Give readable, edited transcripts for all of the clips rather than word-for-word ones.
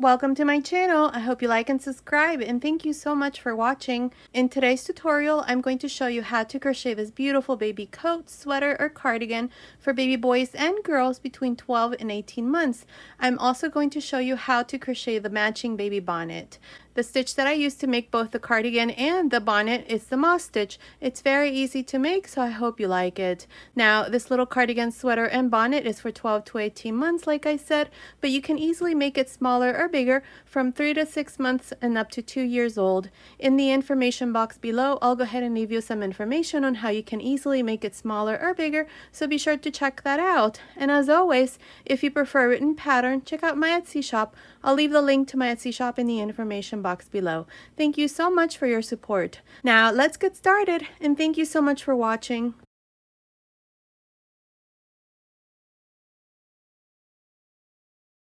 Welcome to my channel. I hope you like and subscribe, and thank you so much for watching. In today's tutorial, I'm going to show you how to crochet this beautiful baby coat, sweater, or cardigan for baby boys and girls between 12 and 18 months. I'm also going to show you how to crochet the matching baby bonnet. The stitch that I used to make both the cardigan and the bonnet is the moss stitch. It's very easy to make, so I hope you like it. Now, this little cardigan, sweater, and bonnet is for 12 to 18 months, like I said, but you can easily make it smaller or bigger from 3 to 6 months and up to 2 years old. In the information box below, I'll go ahead and leave you some information on how you can easily make it smaller or bigger, so be sure to check that out. And as always, if you prefer a written pattern, check out my Etsy shop. I'll leave the link to my Etsy shop in the information box below. Thank you so much for your support. Now let's get started, and thank you so much for watching.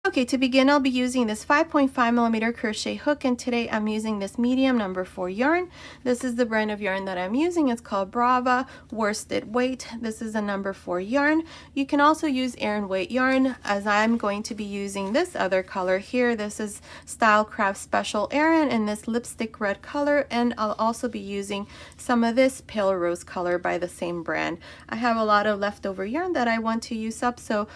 Okay, to begin, I'll be using this 5.5mm crochet hook, and today I'm using this medium number 4 yarn. This is the brand of yarn that I'm using. It's called Brava Worsted Weight. This is a number 4 yarn. You can also use Aran weight yarn, as I'm going to be using this other color here. This is Stylecraft Special Aran in this lipstick red color, and I'll also be using some of this pale rose color by the same brand. I have a lot of leftover yarn that I want to use up, so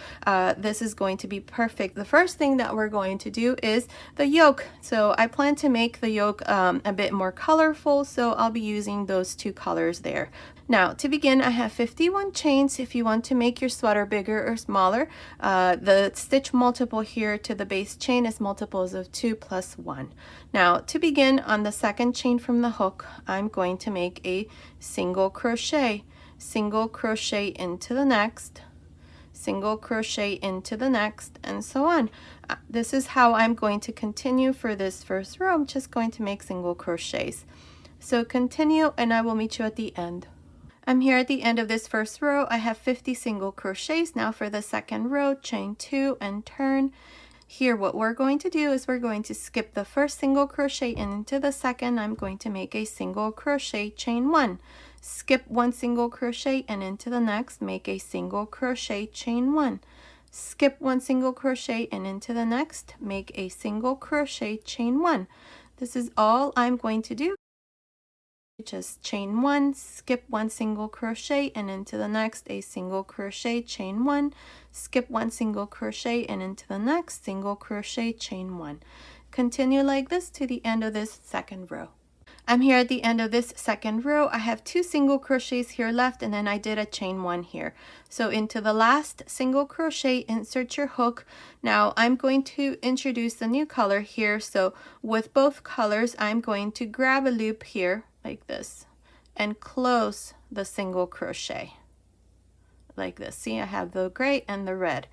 this is going to be perfect. The first thing that we're going to do is the yoke. So I plan to make the yoke a bit more colorful, so I'll be using those two colors there. Now to begin, I have 51 chains. If you want to make your sweater bigger or smaller, the stitch multiple here to the base chain is multiples of 2 plus 1. Now to begin, on the second chain from the hook, I'm going to make a single crochet into the next, single crochet into the next, and so on. This is how I'm going to continue for this first row. I'm just going to make single crochets. So continue, and I will meet you at the end. I'm here at the end of this first row. I have 50 single crochets. Now for the second row, chain 2 and turn. Here what we're going to do is we're going to skip the first single crochet, and into the second I'm going to make a single crochet, chain 1. Skip 1 single crochet, and into the next make a single crochet, chain 1. Skip 1 single crochet, and into the next make a single crochet, chain 1. This is all I'm going to do. Just chain 1, skip 1 single crochet, and into the next a single crochet, chain 1, skip 1 single crochet, and into the next single crochet, chain 1. Continue like this to the end of this second row. I'm here at the end of this second row. I have 2 single crochets here left, and then I did a chain 1 here. So into the last single crochet, insert your hook. Now I'm going to introduce the new color here. So with both colors, I'm going to grab a loop here like this and close the single crochet like this. See, I have the gray and the red.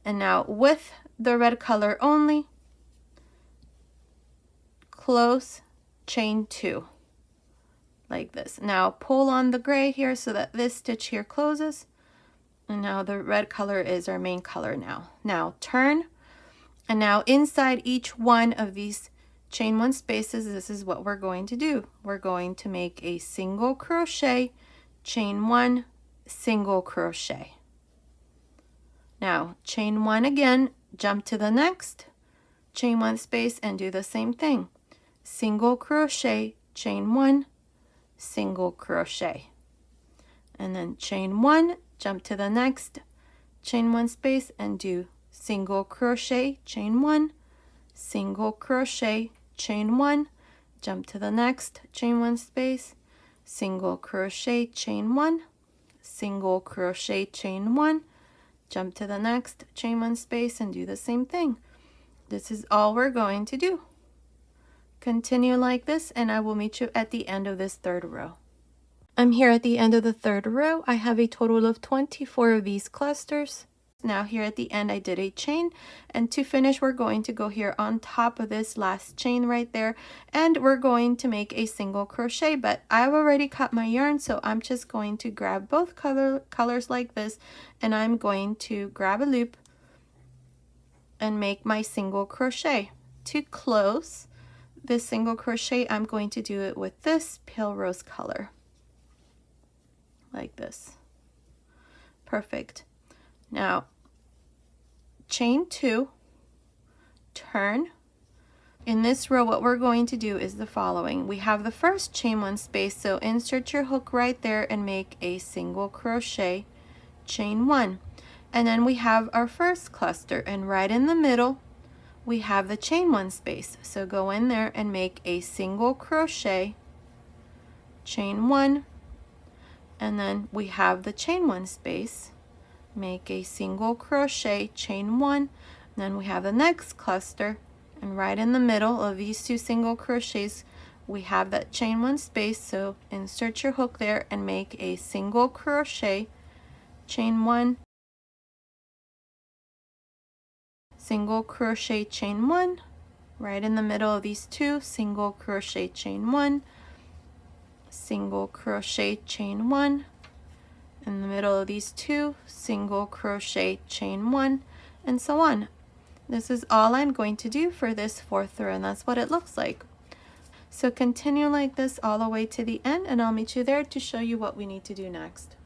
And now with the red color only, close, chain 2 like this. Now pull on the gray here so that this stitch here closes, and now the red color is our main color. Now turn, and now inside each one of these chain 1 spaces, this is what we're going to do. We're going to make a single crochet, chain 1, single crochet. Now chain 1 again, jump to the next chain 1 space and do the same thing. Single crochet, chain 1, single crochet, and then chain 1, jump to the next chain 1 space and do single crochet, chain 1, single crochet, chain 1, jump to the next chain 1 space, single crochet, chain 1, single crochet, chain 1, jump to the next chain 1 space and do the same thing. This is all we're going to do. Continue like this, and I will meet you at the end of this third row. I'm here at the end of the third row. I have a total of 24 of these clusters. Now here at the end I did a chain, and to finish we're going to go here on top of this last chain right there, and we're going to make a single crochet. But I've already cut my yarn, so I'm just going to grab both colors like this, and I'm going to grab a loop and make my single crochet. To close this single crochet, I'm going to do it with this pale rose color like this. Perfect. Now chain 2, turn, In this row, what we're going to do is the following. We have the first chain 1 space, so insert your hook right there and make a single crochet, chain 1. And then we have our first cluster, and right in the middle we have the chain 1 space. So go in there and make a single crochet, chain 1, and then we have the chain 1 space, make a single crochet, chain 1, and then we have the next cluster, and right in the middle of these two single crochets we have that chain 1 space, so insert your hook there and make a single crochet, chain 1, single crochet, chain 1, right in the middle of these two, single crochet, chain 1, single crochet, chain 1, in the middle of these two, single crochet, chain 1, and so on. This is all I'm going to do for this 4th row, and that's what it looks like. So continue like this all the way to the end, and I'll meet you there to show you what we need to do next.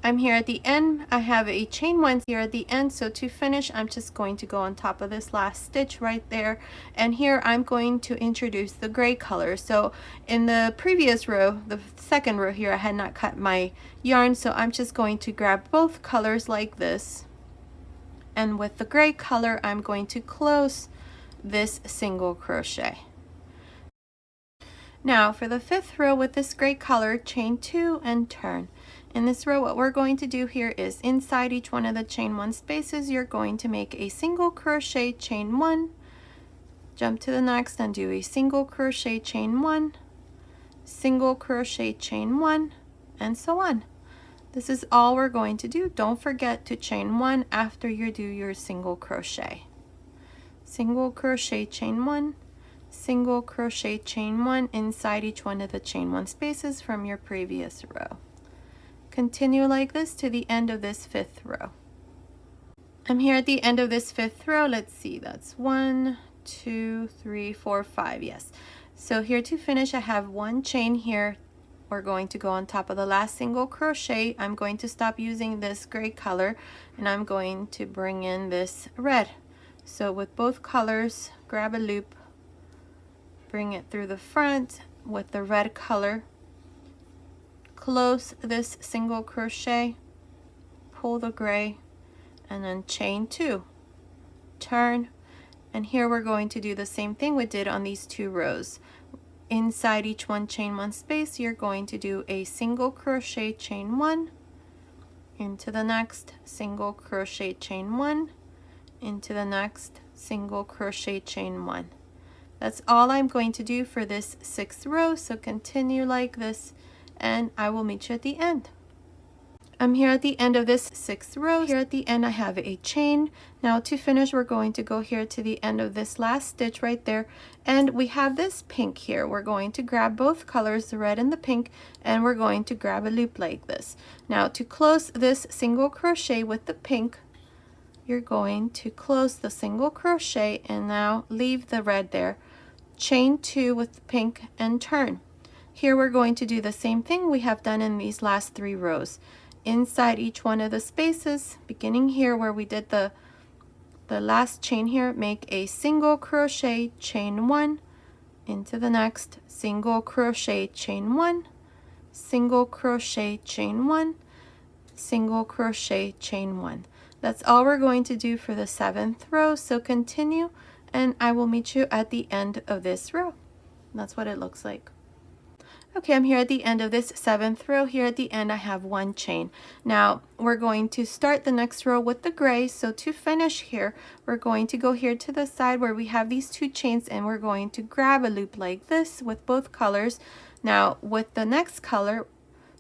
I'm here at the end. I have a chain 1 here at the end, so to finish I'm just going to go on top of this last stitch right there, and here I'm going to introduce the gray color. So in the previous row, the 2nd row here, I had not cut my yarn, so I'm just going to grab both colors like this, and with the gray color I'm going to close this single crochet. Now for the 5th row with this gray color, chain 2 and turn. In this row, what we're going to do here is inside each one of the chain 1 spaces you're going to make a single crochet, chain 1, jump to the next and do a single crochet, chain 1, single crochet, chain 1, and so on. This is all we're going to do. Don't forget to chain 1 after you do your single crochet. Single crochet, chain 1, single crochet, chain 1 inside each one of the chain 1 spaces from your previous row. Continue like this to the end of this 5th row. I'm here at the end of this 5th row. Let's see, that's 1, 2, 3, 4, 5, yes. So here to finish I have 1 chain here. We're going to go on top of the last single crochet. I'm going to stop using this gray color and I'm going to bring in this red. So with both colors, grab a loop, bring it through the front with the red color, close this single crochet, pull the gray, and then chain 2, turn, and here we're going to do the same thing we did on these 2 rows. Inside each one chain 1 space you're going to do a single crochet, chain 1, into the next, single crochet, chain 1, into the next, single crochet, chain 1. That's all I'm going to do for this 6th row, so continue like this and I will meet you at the end. I'm here at the end of this 6th row. Here at the end I have a chain. Now to finish we're going to go here to the end of this last stitch right there, and we have this pink here. We're going to grab both colors, the red and the pink, and we're going to grab a loop like this. Now to close this single crochet with the pink, you're going to close the single crochet and now leave the red there, chain 2 with the pink and turn. Here we're going to do the same thing we have done in these last 3 rows. Inside each one of the spaces, beginning here where we did the last chain here, make a single crochet, chain 1, into the next, single crochet, chain 1, single crochet, chain 1, single crochet, chain 1. That's all we're going to do for the 7th row, so continue and I will meet you at the end of this row. That's what it looks like. Okay, I'm here at the end of this 7th row. Here at the end I have 1 chain. Now we're going to start the next row with the gray, so to finish here we're going to go here to the side where we have these 2 chains and we're going to grab a loop like this with both colors. Now with the next color,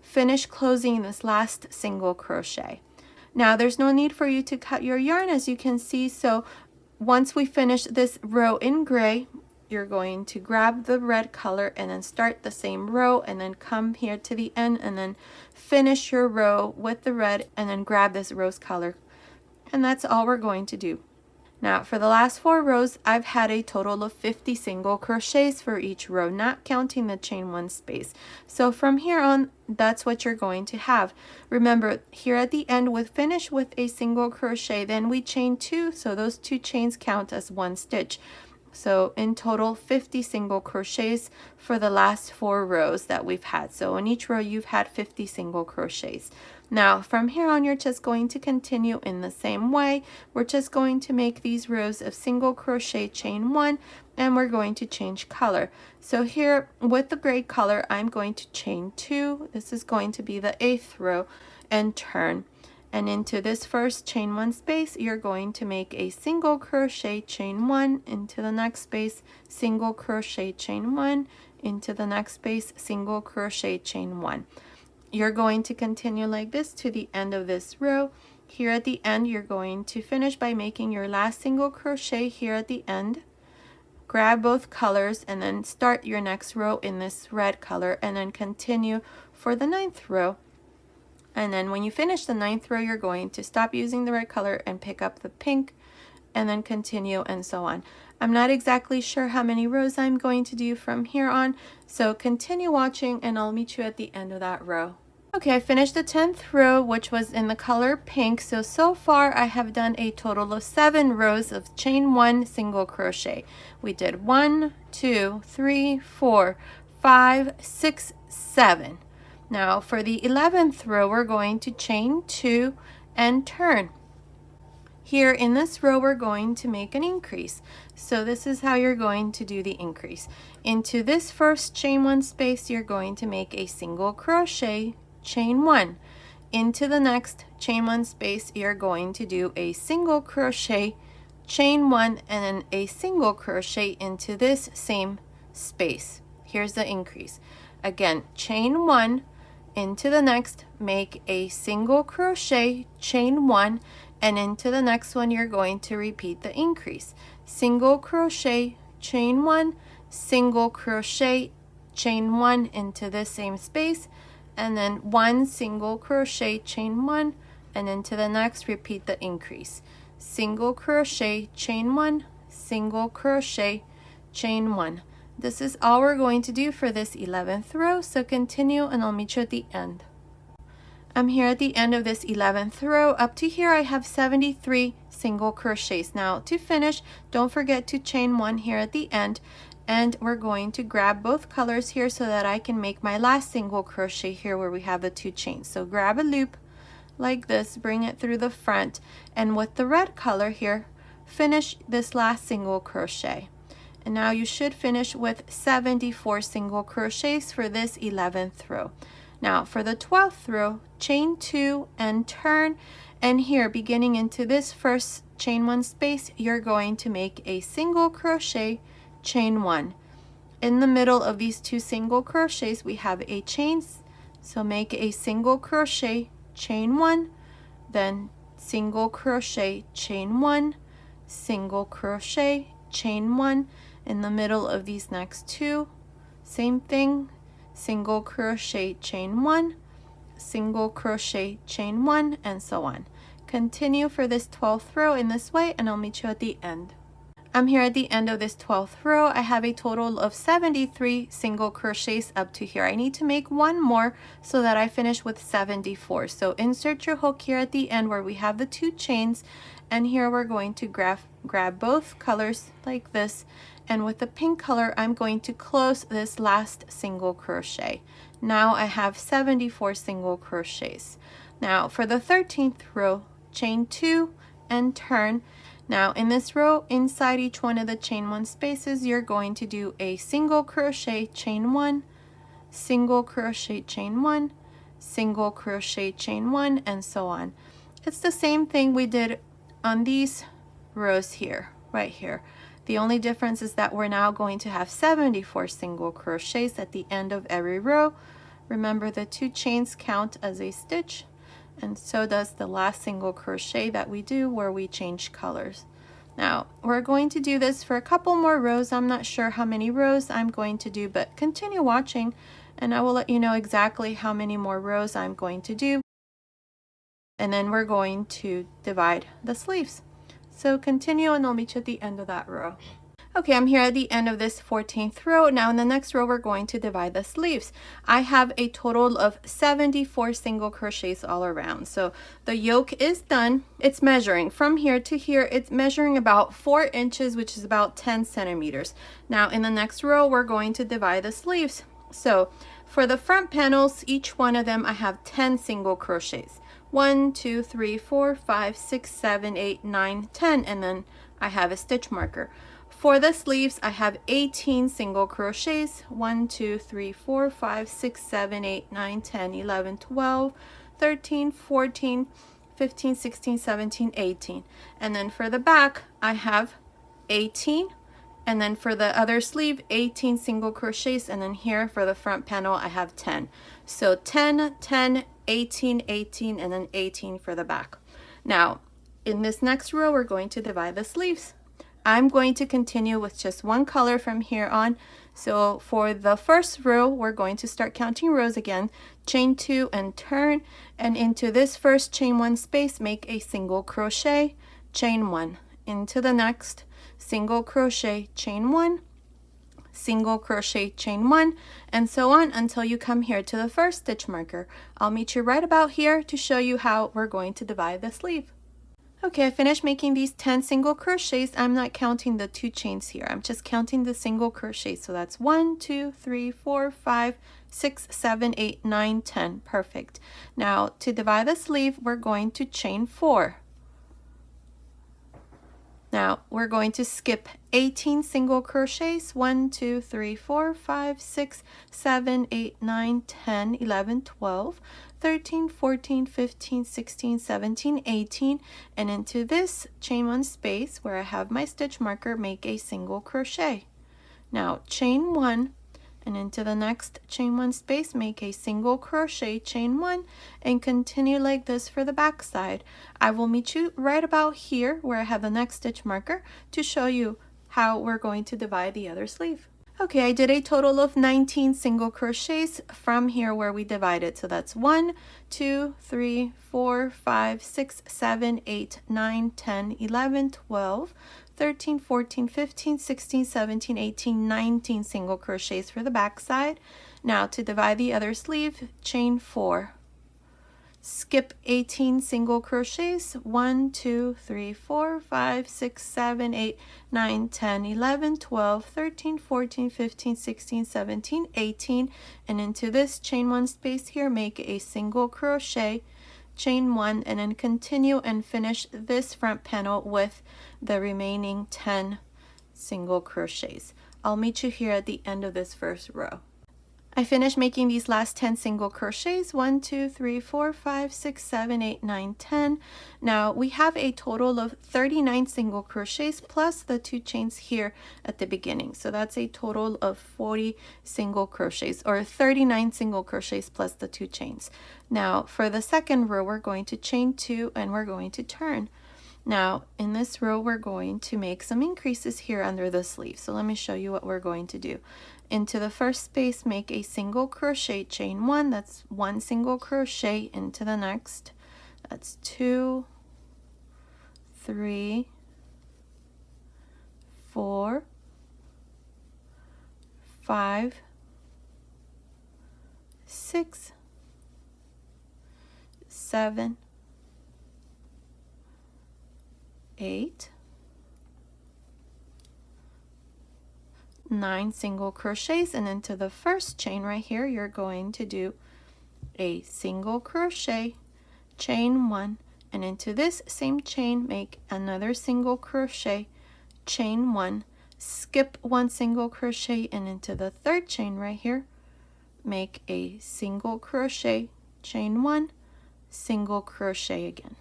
finish closing this last single crochet. Now there's no need for you to cut your yarn, as you can see, so once we finish this row in gray, you're going to grab the red color and then start the same row and then come here to the end and then finish your row with the red and then grab this rose color, and that's all we're going to do. Now for the last 4 rows I've had a total of 50 single crochets for each row, not counting the chain 1 space. So from here on that's what you're going to have. Remember, here at the end we finish with a single crochet, then we chain 2, so those 2 chains count as 1 stitch. So in total 50 single crochets for the last 4 rows that we've had. So in each row you've had 50 single crochets. Now from here on you're just going to continue in the same way. We're just going to make these rows of single crochet chain 1, and we're going to change color. So here with the gray color I'm going to chain 2. This is going to be the 8th row, and turn. And into this first chain 1 space you're going to make a single crochet chain 1, into the next space single crochet chain 1, into the next space single crochet chain 1. You're going to continue like this to the end of this row. Here at the end you're going to finish by making your last single crochet here at the end. Grab both colors and then start your next row in this red color, and then continue for the 9th row. And then when you finish the 9th row you're going to stop using the red color and pick up the pink, and then continue, and so on. I'm not exactly sure how many rows I'm going to do from here on, so continue watching and I'll meet you at the end of that row. Okay, I finished the 10th row, which was in the color pink. So far I have done a total of 7 rows of chain 1 single crochet. We did 1, 2, 3, 4, 5, 6, 7. Now for the 11th row we're going to chain 2 and turn. Here in this row we're going to make an increase. So this is how you're going to do the increase. Into this first chain 1 space you're going to make a single crochet, chain 1. Into the next chain 1 space you're going to do a single crochet, chain 1, and then a single crochet into this same space. Here's the increase. Again, chain 1, into the next make a single crochet, chain 1, and into the next one you're going to repeat the increase. Single crochet, chain 1, single crochet, chain 1 into this same space, and then 1 single crochet, chain 1, and into the next repeat the increase. Single crochet, chain 1, single crochet, chain 1. This is all we're going to do for this 11th row, so continue and I'll meet you at the end. I'm here at the end of this 11th row. Up to here I have 73 single crochets. Now to finish, don't forget to chain 1 here at the end, and we're going to grab both colors here so that I can make my last single crochet here where we have the 2 chains. So grab a loop like this, bring it through the front, and with the red color here finish this last single crochet. And now you should finish with 74 single crochets for this 11th row. Now for the 12th row, chain 2 and turn, and here beginning into this first chain 1 space you're going to make a single crochet, chain 1. In the middle of these 2 single crochets we have a chain, so make a single crochet, chain 1, then single crochet, chain 1, single crochet, chain 1. In the middle of these next 2, same thing, single crochet, chain 1, single crochet, chain 1, and so on. Continue for this 12th row in this way and I'll meet you at the end. I'm here at the end of this 12th row. I have a total of 73 single crochets up to here. I need to make one more so that I finish with 74. So insert your hook here at the end where we have the 2 chains, and here we're going to grab both colors like this, and with the pink color I'm going to close this last single crochet. Now I have 74 single crochets. Now for the 13th row, chain 2 and turn. Now in this row, inside each one of the chain 1 spaces you're going to do a single crochet, chain 1, single crochet, chain 1, single crochet, chain 1, and so on. It's the same thing we did on these rows here, right here. The only difference is that we're now going to have 74 single crochets at the end of every row. Remember, the 2 chains count as a stitch, and so does the last single crochet that we do where we change colors. Now we're going to do this for a couple more rows. I'm not sure how many rows I'm going to do, but continue watching and I will let you know exactly how many more rows I'm going to do, and then we're going to divide the sleeves. So continue and I'll meet you at the end of that row. Okay, I'm here at the end of this 14th row. Now in the next row, we're going to divide the sleeves. I have a total of 74 single crochets all around. So the yoke is done. It's measuring from here to here. It's measuring about 4 inches, which is about 10 centimeters. Now in the next row, we're going to divide the sleeves. So for the front panels, each one of them, I have 10 single crochets. 1, 2, 3, 4, 5, 6, 7, 8, 9, 10, and then I have a stitch marker. For the sleeves, I have 18 single crochets. 1, 2, 3, 4, 5, 6, 7, 8, 9, 10, 11, 12, 13, 14, 15, 16, 17, 18. And then for the back, I have 18. And then for the other sleeve, 18 single crochets. And then here for the front panel, I have 10. So 10, 10, 18, 18, and then 18 for the back. Now, in this next row, we're going to divide the sleeves. I'm going to continue with just one color from here on. So for the first row, we're going to start counting rows again. Chain 2 and turn. And into this first chain 1 space, make a single crochet, chain 1. Into the next, single crochet, chain 1, single crochet, chain 1, and so on until you come here to the first stitch marker. I'll meet you right about here to show you how we're going to divide the sleeve. Okay, I finished making these 10 single crochets. I'm not counting the 2 chains here. I'm just counting the single crochets. So that's 1, 2, 3, 4, 5, 6, 7, 8, 9, 10. Perfect. Now to divide the sleeve, we're going to chain 4. Now we're going to skip 18 single crochets. 1, 2, 3, 4, 5, 6, 7, 8, 9, 10, 11, 12, 13, 14, 15, 16, 17, 18, and into this chain 1 space where I have my stitch marker, make a single crochet. Now chain 1, and into the next chain 1 space, make a single crochet, chain 1, and continue like this for the back side. I will meet you right about here where I have the next stitch marker to show you how we're going to divide the other sleeve. Okay, I did a total of 19 single crochets from here where we divided. So that's 1, 2, 3, 4, 5, 6, 7, 8, 9, 10, 11, 12, 13, 14, 15, 16, 17, 18, 19 single crochets for the back side. Now to divide the other sleeve, chain 4. Skip 18 single crochets. 1, 2, 3, 4, 5, 6, 7, 8, 9, 10, 11, 12, 13, 14, 15, 16, 17, 18, and into this chain 1 space here, make a single crochet, chain 1, and then continue and finish this front panel with the remaining 10 single crochets. I'll meet you here at the end of this first row. I finished making these last 10 single crochets. 1, 2, 3, 4, 5, 6, 7, 8, 9, 10. Now we have a total of 39 single crochets plus the 2 chains here at the beginning. So that's a total of 40 single crochets, or 39 single crochets plus the 2 chains. Now for the second row, we're going to chain 2 and we're going to turn. Now in this row, we're going to make some increases here under the sleeve. So let me show you what we're going to do. Into the first space, make a single crochet, chain 1, that's 1 single crochet. Into the next, that's 2, 3, 4, 5, 6, 7, 8, 9 single crochets, and into the first chain right here, you're going to do a single crochet, chain 1, and into this same chain, make another single crochet, chain 1, skip 1 single crochet, and into the third chain right here, make a single crochet, chain 1, single crochet again.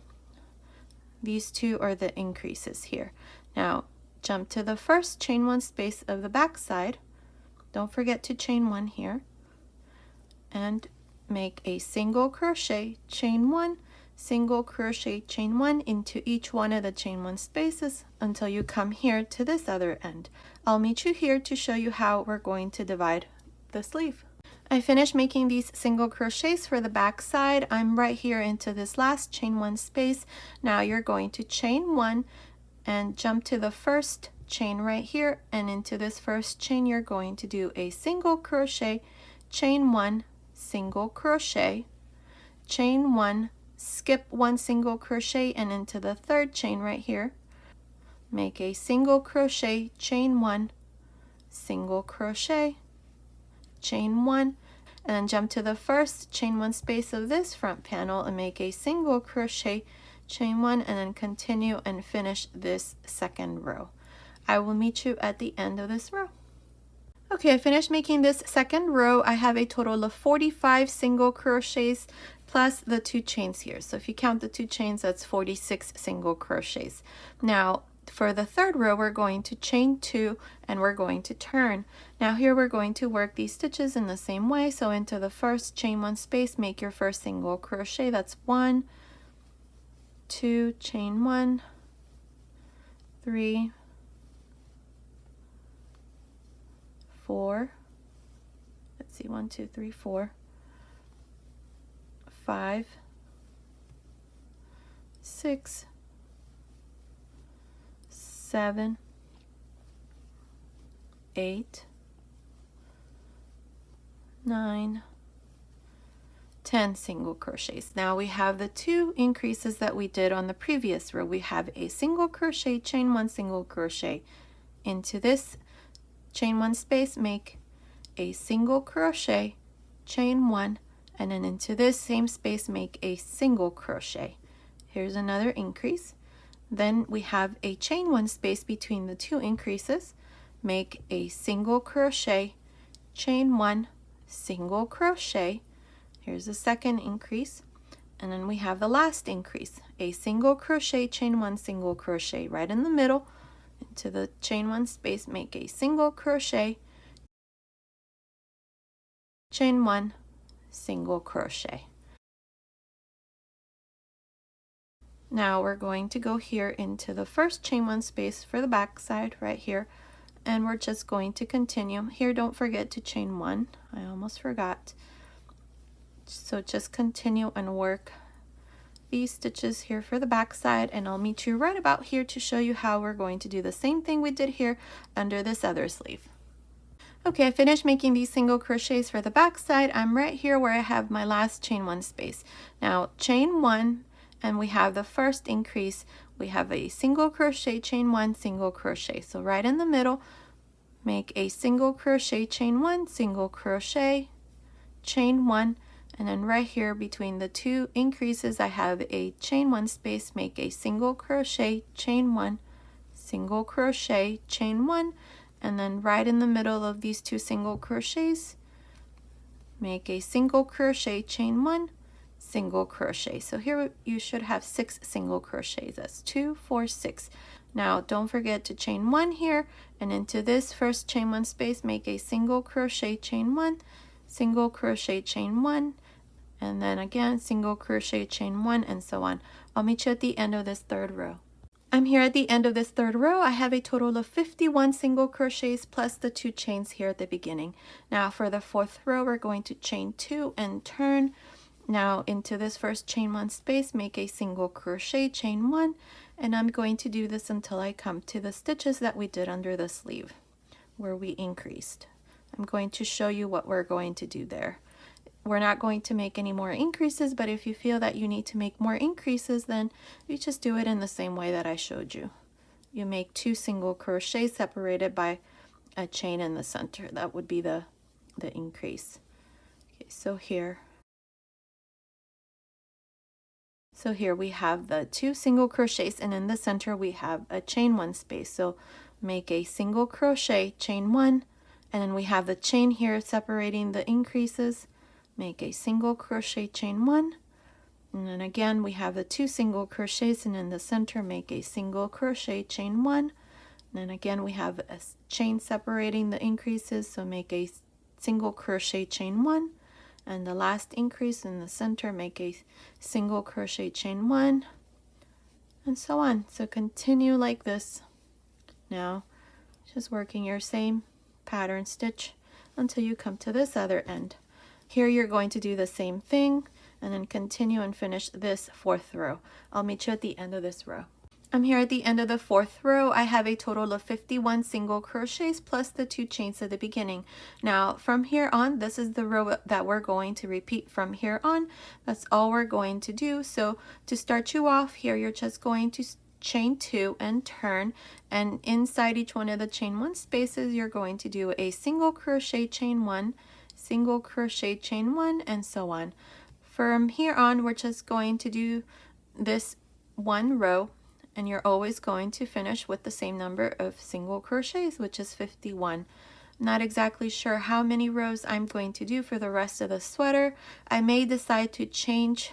These 2 are the increases here. Now jump to the first chain 1 space of the back side. Don't forget to chain 1 here, and make a single crochet, chain 1, single crochet, chain 1 into each one of the chain 1 spaces until you come here to this other end. I'll meet you here to show you how we're going to divide the sleeve. I finished making these single crochets for the back side. I'm right here into this last chain 1 space. Now you're going to chain 1 and jump to the first chain right here, and into this first chain you're going to do a single crochet, chain 1, single crochet, chain 1, skip 1 single crochet, and into the third chain right here make a single crochet, chain 1, single crochet, chain 1, and then jump to the first, chain 1 space of this front panel and make a single crochet, chain 1, and then continue and finish this second row. I will meet you at the end of this row. Okay, I finished making this second row. I have a total of 45 single crochets plus the 2 chains here. So if you count the 2 chains, that's 46 single crochets. Now, for the third row, we're going to chain 2 and we're going to turn. Now here we're going to work these stitches in the same way. So into the first, chain 1 space, make your first single crochet. That's 1, 2, chain 1, 3, 4, let's see, 1, 2, 3, 4, 5, 6, 7, 8, 9, 10 single crochets. Now we have the 2 increases that we did on the previous row. We have a single crochet, chain 1 single crochet into this, chain 1 space, make a single crochet, chain 1, and then into this same space make a single crochet. Here's another increase. Then we have a chain 1 space between the 2 increases, make a single crochet, chain 1, single crochet. Here's the second increase, and then we have the last increase, a single crochet, chain 1, single crochet right in the middle. Into the chain 1 space, make a single crochet, chain 1, single crochet. Now we're going to go here into the first chain 1 space for the back side right here, and we're just going to continue. Here, don't forget to chain 1. I almost forgot. So just continue and work these stitches here for the back side, and I'll meet you right about here to show you how we're going to do the same thing we did here under this other sleeve. Okay, I finished making these single crochets for the back side. I'm right here where I have my last chain 1 space. Now chain 1, and we have the first increase. We have a single crochet, chain 1, single crochet. So right in the middle, make a single crochet, chain 1, single crochet, chain 1, and then right here between the 2 increases I have a chain 1 space, make a single crochet, chain 1, single crochet, chain 1, and then right in the middle of these 2 single crochets make a single crochet, chain 1, single crochet. So here you should have 6 single crochets. That's 2, 4, 6. Now don't forget to chain 1 here, and into this first chain 1 space make a single crochet, chain 1, single crochet, chain 1, and then again single crochet, chain 1, and so on. I'll meet you at the end of this third row. I'm here at the end of this third row. I have a total of 51 single crochets plus the 2 chains here at the beginning. Now for the fourth row, we're going to chain 2 and turn. Now into this first chain 1 space, make a single crochet, chain 1, and I'm going to do this until I come to the stitches that we did under the sleeve where we increased. I'm going to show you what we're going to do there. We're not going to make any more increases, but if you feel that you need to make more increases, then you just do it in the same way that I showed you. You make 2 single crochets separated by a chain in the center. That would be the increase. Okay, so here we have the 2 single crochets, and in the center we have a chain 1 space. So make a single crochet, chain 1, and then we have the chain here separating the increases. Make a single crochet, chain 1, and then again we have the 2 single crochets, and in the center make a single crochet, chain 1, and then again we have a chain separating the increases, so make a single crochet, chain 1, and the last increase in the center make a single crochet, chain 1, and so on. So continue like this. Now just working your same pattern stitch until you come to this other end. Here you're going to do the same thing and then continue and finish this fourth row. I'll meet you at the end of this row. I'm here at the end of the 4th row. I have a total of 51 single crochets plus the 2 chains at the beginning. Now from here on, this is the row that we're going to repeat from here on. That's all we're going to do. So to start you off here, you're just going to chain 2 and turn, and inside each one of the chain 1 spaces you're going to do a single crochet, chain 1, single crochet, chain 1, and so on. From here on, we're just going to do this 1 row, and you're always going to finish with the same number of single crochets, which is 51. Not exactly sure how many rows I'm going to do for the rest of the sweater. I may decide to change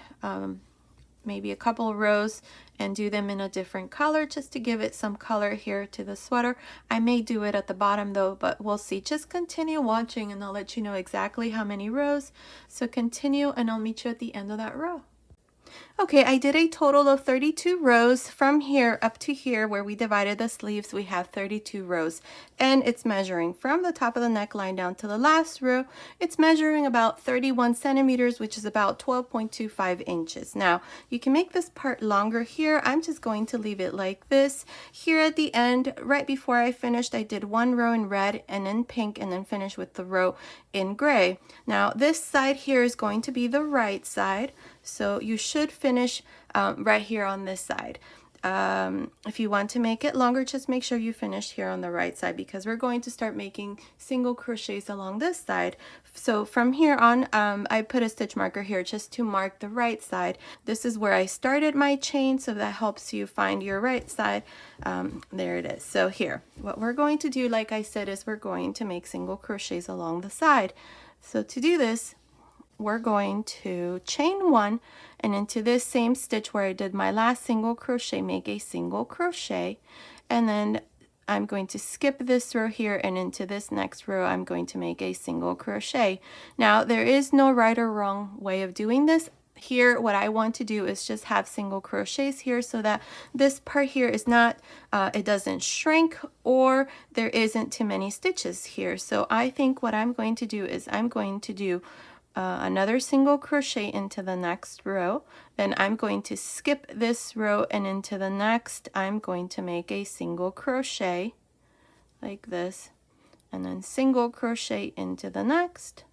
maybe a couple of rows and do them in a different color just to give it some color here to the sweater. I may do it at the bottom though, but we'll see. Just continue watching and I'll let you know exactly how many rows. So continue and I'll meet you at the end of that row. Okay, I did a total of 32 rows. From here up to here where we divided the sleeves, we have 32 rows, and it's measuring from the top of the neckline down to the last row. It's measuring about 31 centimeters, which is about 12.25 inches. Now you can make this part longer here. I'm just going to leave it like this. Here at the end, right before I finished, I did 1 row in red and then pink, and then finish with the row in gray. Now this side here is going to be the right side, so you should finish right here on this side. If you want to make it longer, just make sure you finish here on the right side, because we're going to start making single crochets along this side. So from here on, I put a stitch marker here just to mark the right side. This is where I started my chain, so that helps you find your right side. There it is. So here, what we're going to do, like I said, is we're going to make single crochets along the side. So to do this, we're going to chain 1, and into this same stitch where I did my last single crochet, make a single crochet, and then I'm going to skip this row here, and into this next row I'm going to make a single crochet. Now there is no right or wrong way of doing this. Here what I want to do is just have single crochets here, so that this part here is not it doesn't shrink, or there isn't too many stitches here. So I think what I'm going to do is I'm going to do another single crochet into the next row, then I'm going to skip this row, and into the next I'm going to make a single crochet like this, and then single crochet into the next,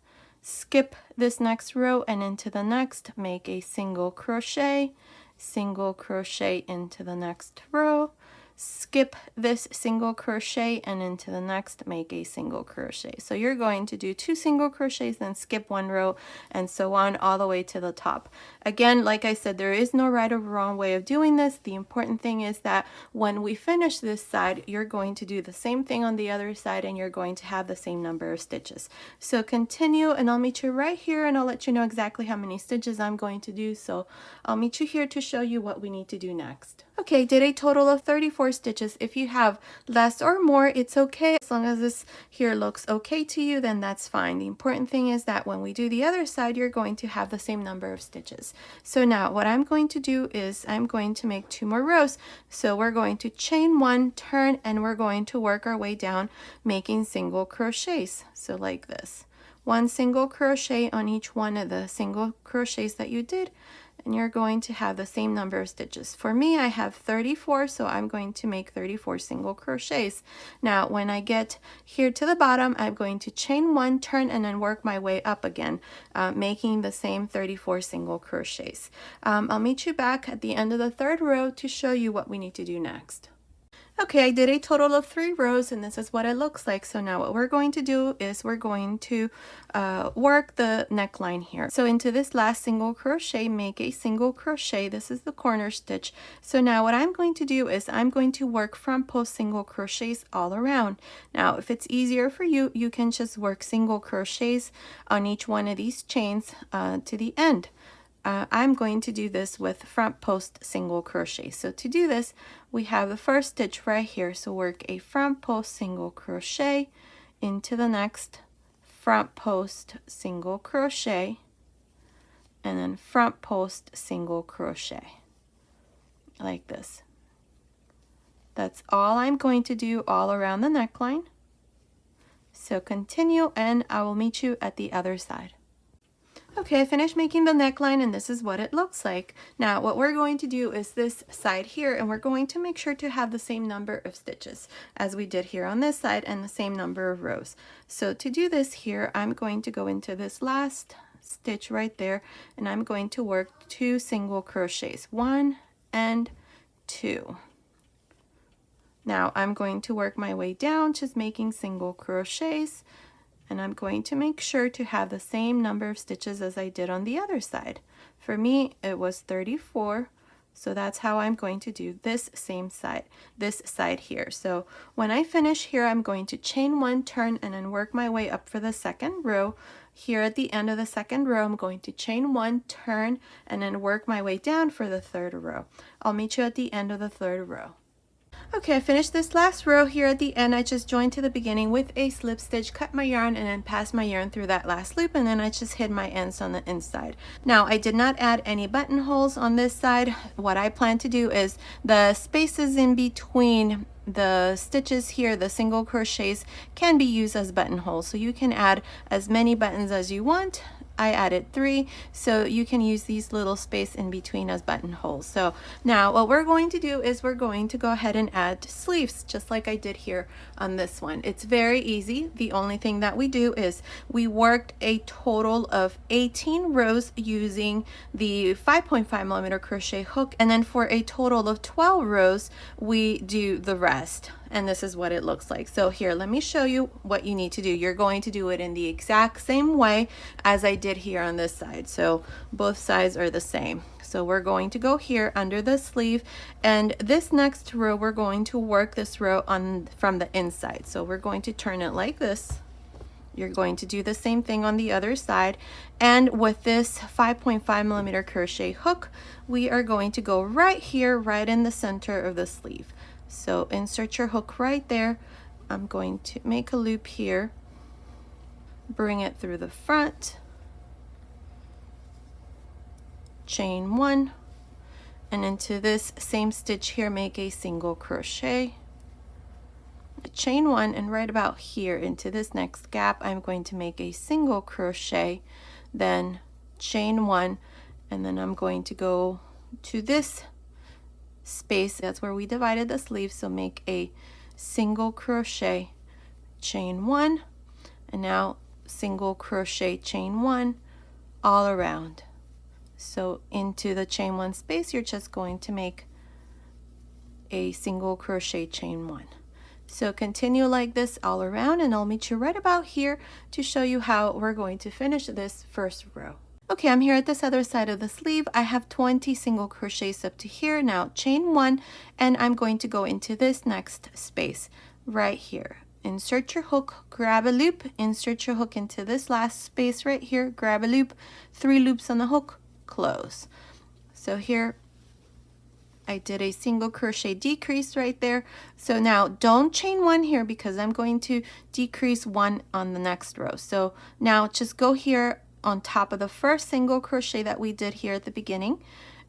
skip this next row, and into the next make a single crochet, single crochet into the next row, skip this single crochet, and into the next make a single crochet. So you're going to do 2 single crochets, then skip 1 row, and so on all the way to the top. Again, like I said, there is no right or wrong way of doing this. The important thing is that when we finish this side, you're going to do the same thing on the other side, and you're going to have the same number of stitches. So continue, and I'll meet you right here, and I'll let you know exactly how many stitches I'm going to do. So I'll meet you here to show you what we need to do next. Okay, did a total of 34 stitches. If you have less or more, it's okay. As long as this here looks okay to you, then that's fine. The important thing is that when we do the other side, you're going to have the same number of stitches. So now what I'm going to do is I'm going to make 2 more rows. So we're going to chain 1, turn, and we're going to work our way down making single crochets. So like this. 1 single crochet on each one of the single crochets that you did, and you're going to have the same number of stitches. For me, I have 34, so I'm going to make 34 single crochets. Now when I get here to the bottom, I'm going to chain 1, turn, and then work my way up again, making the same 34 single crochets. I'll meet you back at the end of the 3rd row to show you what we need to do next. Okay, I did a total of 3 rows, and this is what it looks like. So now what we're going to do is we're going to work the neckline here. So into this last single crochet, make a single crochet. This is the corner stitch. So now what I'm going to do is I'm going to work front post single crochets all around. Now if it's easier for you, you can just work single crochets on each one of these chains to the end. I'm going to do this with front post single crochet. So to do this, we have the first stitch right here. So work a front post single crochet into the next front post single crochet, and then front post single crochet like this. That's all I'm going to do all around the neckline. So continue, and I will meet you at the other side. Okay, I finished making the neckline and this is what it looks like. Now what we're going to do is this side here, and we're going to make sure to have the same number of stitches as we did here on this side and the same number of rows. So to do this here, I'm going to go into this last stitch right there, and I'm going to work 2 single crochets, 1 and 2. Now I'm going to work my way down, just making single crochets, and I'm going to make sure to have the same number of stitches as I did on the other side. For me, it was 34, so that's how I'm going to do this side here. So when I finish here, I'm going to chain 1, turn, and then work my way up for the second row. Here at the end of the second row, I'm going to chain 1, turn, and then work my way down for the third row. I'll meet you at the end of the third row. Okay, I finished this last row here at the end. I just joined to the beginning with a slip stitch, cut my yarn, and then passed my yarn through that last loop, and then I just hid my ends on the inside. Now, I did not add any buttonholes on this side. What I plan to do is the spaces in between the stitches here, the single crochets, can be used as buttonholes. So you can add as many buttons as you want. I added 3, so you can use these little space in between as buttonholes. So now what we're going to do is we're going to go ahead and add sleeves, just like I did here on this one. It's very easy. The only thing that we do is we worked a total of 18 rows using the 5.5mm crochet hook, and then for a total of 12 rows we do the rest. And this is what it looks like. So here, let me show you what you need to do. You're going to do it in the exact same way as I did here on this side. So both sides are the same. So we're going to go here under the sleeve, and this next row we're going to work this row on from the inside. So we're going to turn it like this. You're going to do the same thing on the other side, and with this 5.5mm crochet hook, we are going to go right here, right in the center of the sleeve. So insert your hook right there. I'm going to make a loop here, bring it through the front, chain 1, and into this same stitch here, make a single crochet, chain 1, and right about here into this next gap, I'm going to make a single crochet, then chain 1, and then I'm going to go to this space, that's where we divided the sleeve, so make a single crochet, chain 1, and now single crochet, chain 1 all around. So into the chain 1 space, you're just going to make a single crochet, chain 1. So continue like this all around, and I'll meet you right about here to show you how we're going to finish this first row. Okay, I'm here at this other side of the sleeve. I have 20 single crochets up to here. Now chain 1, and I'm going to go into this next space right here. Insert your hook, grab a loop, insert your hook into this last space right here, grab a loop, 3 loops on the hook, close. So here I did a single crochet decrease right there. So now don't chain 1 here because I'm going to decrease 1 on the next row. So now just go here on top of the first single crochet that we did here at the beginning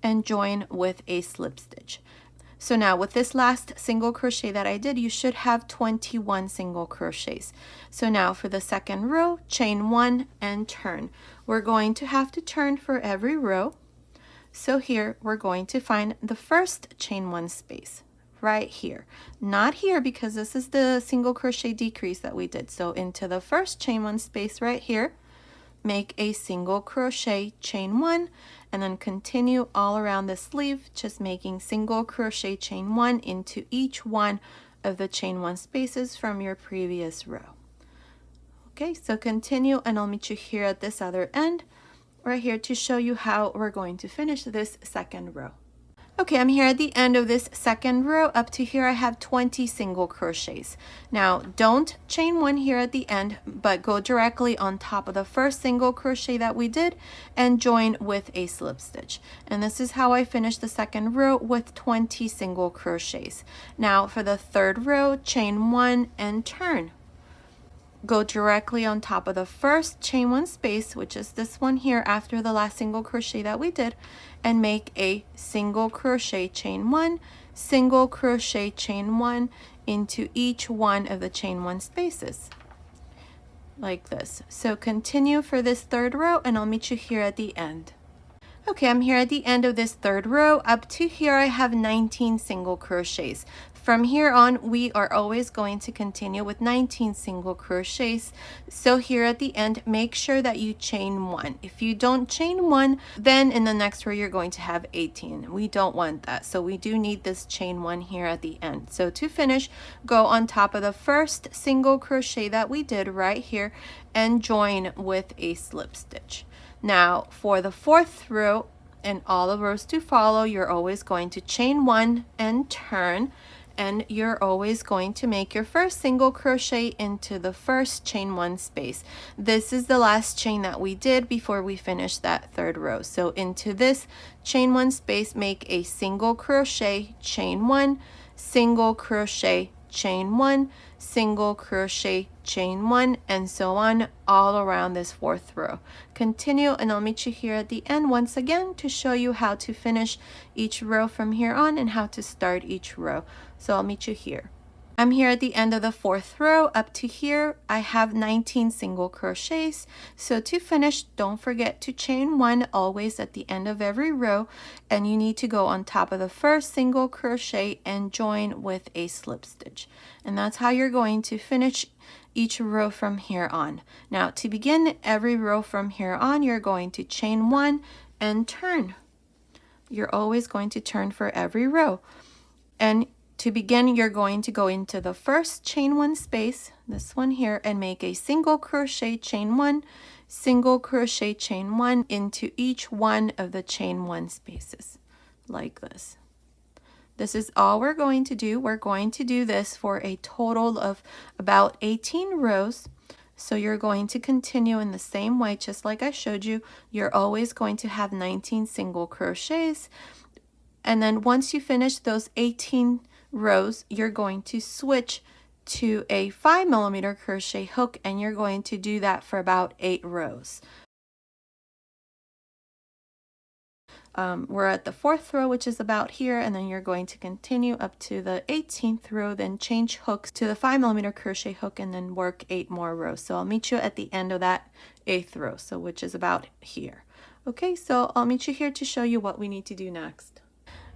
and join with a slip stitch. So now with this last single crochet that I did, you should have 21 single crochets. So now for the second row, chain 1 and turn. We're going to have to turn for every row. So here we're going to find the first chain 1 space right here, not here because this is the single crochet decrease that we did. So into the first chain 1 space right here, make a single crochet, chain 1, and then continue all around the sleeve, just making single crochet, chain 1 into each one of the chain 1 spaces from your previous row. Okay, so continue, and I'll meet you here at this other end right here to show you how we're going to finish this second row. Okay, I'm here at the end of this second row. Up to here I have 20 single crochets. Now don't chain 1 here at the end, but go directly on top of the first single crochet that we did and join with a slip stitch. And this is how I finished the second row with 20 single crochets. Now for the third row, chain 1 and turn. Go directly on top of the first chain 1 space, which is this one here after the last single crochet that we did, and make a single crochet, chain 1, single crochet, chain 1 into each one of the chain 1 spaces. like this. So continue for this third row and I'll meet you here at the end. Okay, I'm here at the end of this third row. Up to here I have 19 single crochets. From here on we are always going to continue with 19 single crochets. So here at the end, make sure that you chain one. If you don't chain one, then in the next row you're going to have 18. We don't want that, so we do need this chain one here at the end. So to finish, go on top of the first single crochet that we did right here and join with a slip stitch. Now for the fourth row and all the rows to follow, you're always going to chain one and turn, and you're always going to make your first single crochet into the first chain one space. This is the last chain that we did before we finished that third row. So into this chain one space, make a single crochet, chain one, single crochet, chain one, single crochet, chain one, and so on all around this fourth row. Continue and I'll meet you here at the end once again to show you how to finish each row from here on and how to start each row. So I'll meet you here. I'm here at the end of the fourth row. Up to here I have 19 single crochets. So to finish, don't forget to chain one always at the end of every row, and you need to go on top of the first single crochet and join with a slip stitch. And that's how you're going to finish each row from here on. Now to begin every row from here on, you're going to chain one and turn. You're always going to turn for every row. And to begin, you're going to go into the first chain one space, this one here, and make a single crochet, chain one, single crochet, chain one into each one of the chain one spaces, like this. This is all we're going to do. We're going to do this for a total of about 18 rows. So you're going to continue in the same way, just like I showed you. You're always going to have 19 single crochets. And then once you finish those 18 rows, you're going to switch to a 5mm crochet hook, and you're going to do that for about 8 rows. We're at the fourth row, which is about here, and then you're going to continue up to the 18th row, then change hooks to the 5mm crochet hook and then work 8 more rows. So I'll meet you at the end of that 8th row, so which is about here. Okay, so I'll meet you here to show you what we need to do next.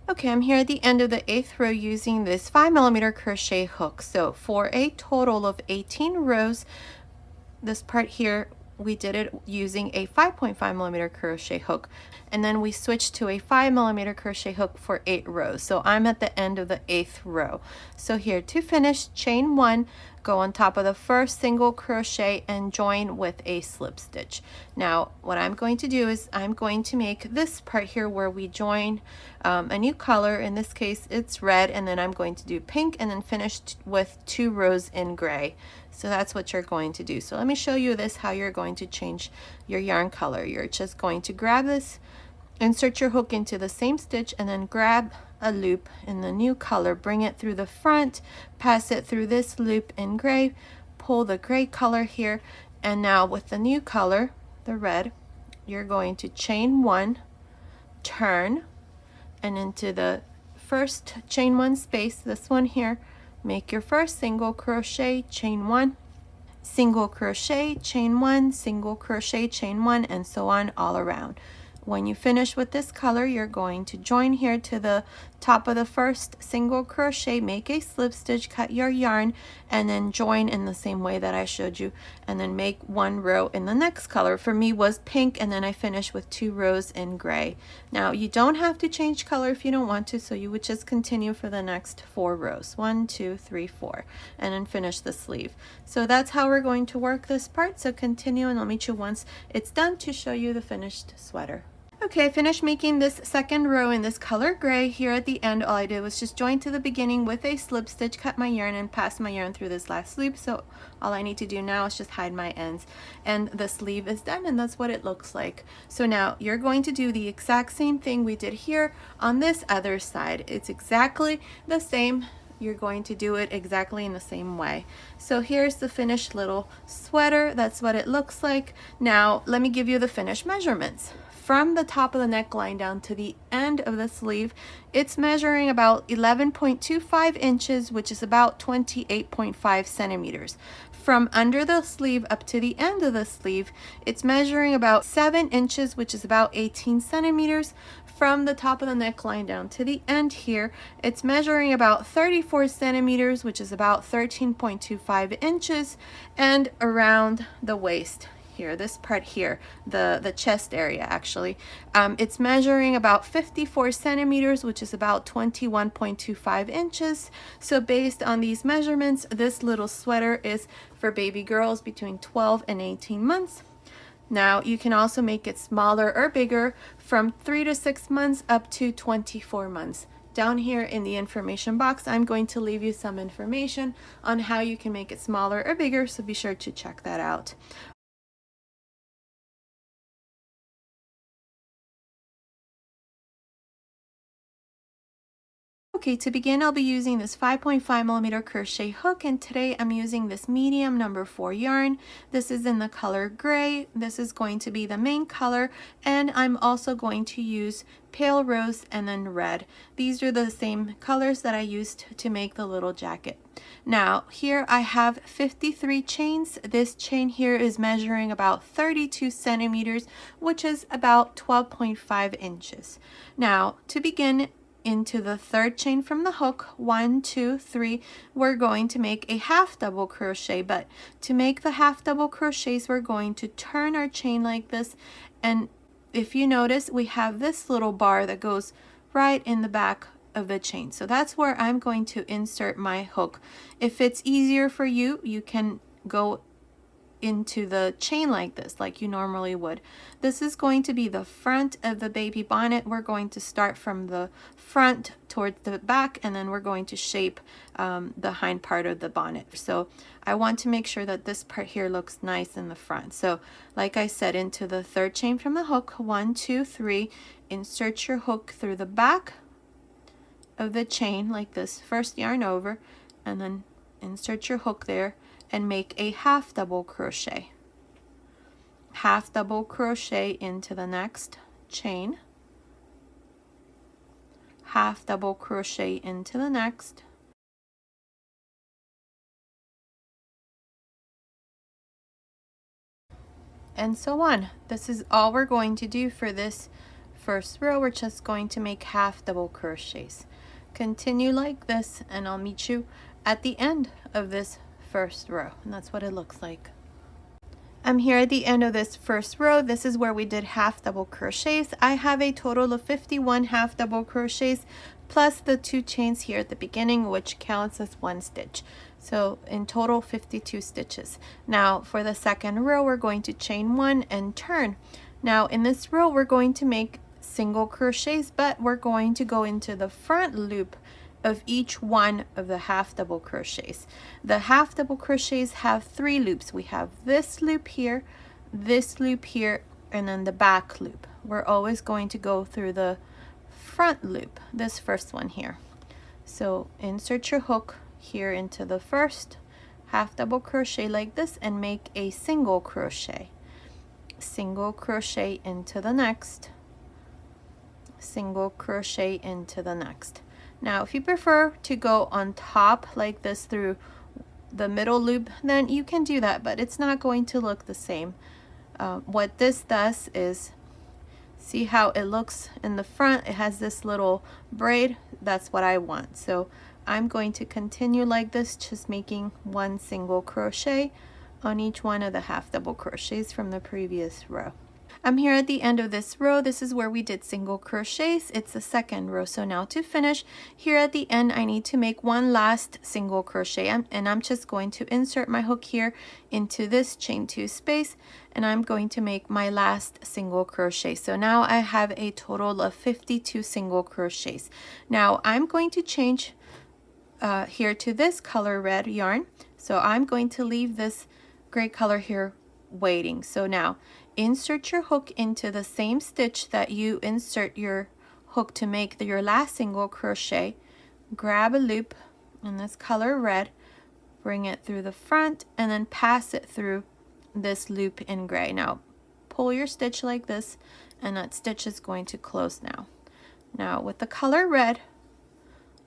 Okay, I'm here at the end of the 8th row using this 5mm crochet hook. So for a total of 18 rows, this part here, we did it using a 5.5mm crochet hook, and then we switched to a 5mm crochet hook for 8 rows. So I'm at the end of the 8th row. So here to finish, chain one, go on top of the first single crochet and join with a slip stitch. Now what I'm going to do is I'm going to make this part here where we join a new color. In this case it's red, and then I'm going to do pink and then finish with 2 rows in gray. So that's what you're going to do. So let me show you this, how you're going to change your yarn color. You're just going to grab this, insert your hook into the same stitch, and then grab a loop in the new color, bring it through the front, pass it through this loop in gray, pull the gray color here, and now with the new color, the red, you're going to chain one, turn, and into the first chain one space, this one here, make your first single crochet, chain one, single crochet, chain one, single crochet, chain one, and so on all around. When you finish with this color, you're going to join here to the top of the first single crochet, make a slip stitch, cut your yarn, and then join in the same way that I showed you, and then make 1 row in the next color. For me was pink, and then I finished with 2 rows in gray. Now you don't have to change color if you don't want to, so you would just continue for the next 4 rows, 1, 2, 3, 4, and then finish the sleeve. So that's how we're going to work this part. So continue, and I'll meet you once it's done to show you the finished sweater. Okay, I finished making this second row in this color gray. Here at the end, all I did was just join to the beginning with a slip stitch, cut my yarn, and pass my yarn through this last loop. So all I need to do now is just hide my ends, and the sleeve is done, and that's what it looks like. So now you're going to do the exact same thing we did here on this other side. It's exactly the same. You're going to do it exactly in the same way. So here's the finished little sweater. That's what it looks like. Now let me give you the finished measurements. From the top of the neckline down to the end of the sleeve, it's measuring about 11.25 inches, which is about 28.5 centimeters. from under the sleeve up to the end of the sleeve, it's measuring about 7 inches, which is about 18 centimeters. From the top of the neckline down to the end here, it's measuring about 34 centimeters, which is about 13.25 inches, and around the waist here, this part here, the chest area actually, it's measuring about 54 centimeters, which is about 21.25 inches. So based on these measurements, this little sweater is for baby girls between 12 and 18 months. Now you can also make it smaller or bigger from 3 to 6 months up to 24 months. Down here in the information box, I'm going to leave you some information on how you can make it smaller or bigger, so be sure to check that out. Okay, to begin, I'll be using this 5.5 millimeter crochet hook, and today I'm using this medium number 4 yarn. This is in the color gray. This is going to be the main color, and I'm also going to use pale rose and then red. These are the same colors that I used to make the little jacket. Now here I have 53 chains. This chain here is measuring about 32 centimeters, which is about 12.5 inches. Now to begin, into the third chain from the hook, 1, 2, 3, we're going to make a half double crochet. But to make the half double crochets, we're going to turn our chain like this, and if you notice, we have this little bar that goes right in the back of the chain. So that's where I'm going to insert my hook. If it's easier for you, you can go into the chain like this, like you normally would. This is going to be the front of the baby bonnet. We're going to start from the front towards the back, and then we're going to shape the hind part of the bonnet. So I want to make sure that this part here looks nice in the front. So like I said, into the third chain from the hook, 1, 2, 3, insert your hook through the back of the chain like this, first yarn over, and then insert your hook there and make a half double crochet. Half double crochet into the next chain, half double crochet into the next, and so on. This is all we're going to do for this first row. We're just going to make half double crochets. Continue like this, and I'll meet you at the end of this first row, and that's what it looks like. I'm here at the end of this first row. This is where we did half double crochets. I have a total of 51 half double crochets plus the 2 chains here at the beginning, which counts as 1 stitch. So in total 52 stitches. Now for the second row, we're going to chain 1 and turn. Now in this row, we're going to make single crochets, but we're going to go into the front loop of each one of the half double crochets. The half double crochets have 3 loops. We have this loop here, and then the back loop. We're always going to go through the front loop, this first one here. So insert your hook here into the first half double crochet like this and make a single crochet. Single crochet into the next, single crochet into the next. Now if you prefer to go on top like this through the middle loop, then you can do that, but it's not going to look the same. What this does is, see how it looks in the front? It has this little braid. That's what I want. So I'm going to continue like this, just making 1 single crochet on each one of the half double crochets from the previous row. I'm here at the end of this row. This is where we did single crochets. It's the second row. So now to finish, here at the end, I need to make 1 last single crochet, and I'm just going to insert my hook here into this chain 2 space, and I'm going to make my last single crochet. So now I have a total of 52 single crochets. Now I'm going to change here to this color red yarn. So I'm going to leave this gray color here waiting. So now insert your hook into the same stitch that you insert your hook to make your last single crochet. Grab a loop in this color red, bring it through the front, and then pass it through this loop in gray. Now pull your stitch like this, and that stitch is going to close now. Now with the color red,